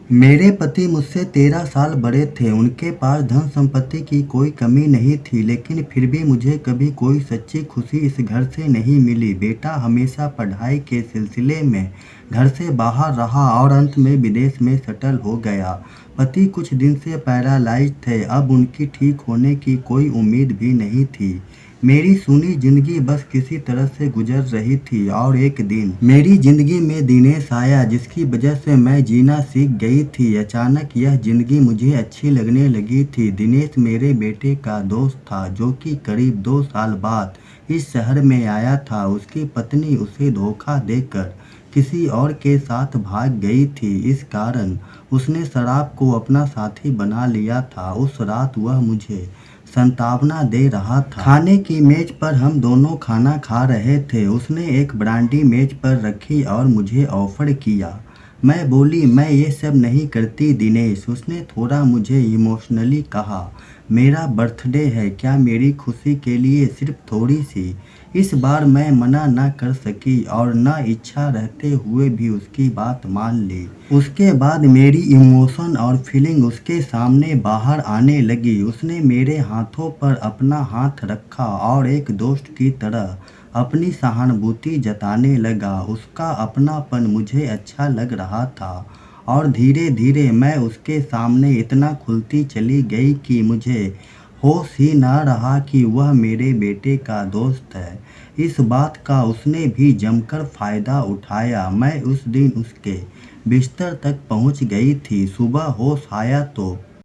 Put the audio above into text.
मेरे पति मुझसे 13 साल बड़े थे। उनके पास धन संपत्ति की कोई कमी नहीं थी, लेकिन फिर भी मुझे कभी कोई सच्ची खुशी इस घर से नहीं मिली। बेटा हमेशा पढ़ाई के सिलसिले में घर से बाहर रहा और अंत में विदेश में सेटल हो गया। पति कुछ दिन से पैरालाइज थे, अब उनकी ठीक होने की कोई उम्मीद भी नहीं थी। मेरी सूनी जिंदगी बस किसी तरह से गुजर रही थी और एक दिन मेरी जिंदगी में दिनेश आया, जिसकी वजह से मैं जीना सीख गई थी। अचानक यह जिंदगी मुझे अच्छी लगने लगी थी। दिनेश मेरे बेटे का दोस्त था, जो कि करीब 2 साल बाद इस शहर में आया था। उसकी पत्नी उसे धोखा देकर किसी और के साथ भाग गई थी। इस कारण उसने शराब को अपना साथी बना लिया था। उस रात वह मुझे संतावना दे रहा था। खाने की मेज पर हम दोनों खाना खा रहे थे। उसने एक ब्रांडी मेज पर रखी और मुझे ऑफर किया। मैं बोली, मैं ये सब नहीं करती दिनेश। उसने थोड़ा मुझे इमोशनली कहा, मेरा बर्थडे है, क्या मेरी खुशी के लिए सिर्फ थोड़ी सी। इस बार मैं मना ना कर सकी और ना इच्छा रहते हुए भी उसकी बात मान ली। उसके बाद मेरी इमोशन और फीलिंग उसके सामने बाहर आने लगी। उसने मेरे हाथों पर अपना हाथ रखा और एक दोस्त की तरह अपनी सहानुभूति जताने लगा। उसका अपनापन मुझे अच्छा लग रहा था और धीरे धीरे मैं उसके सामने इतना खुलती चली गई कि मुझे होश ही ना रहा कि वह मेरे बेटे का दोस्त है। इस बात का उसने भी जमकर फ़ायदा उठाया। मैं उस दिन उसके बिस्तर तक पहुंच गई थी। सुबह होश आया तो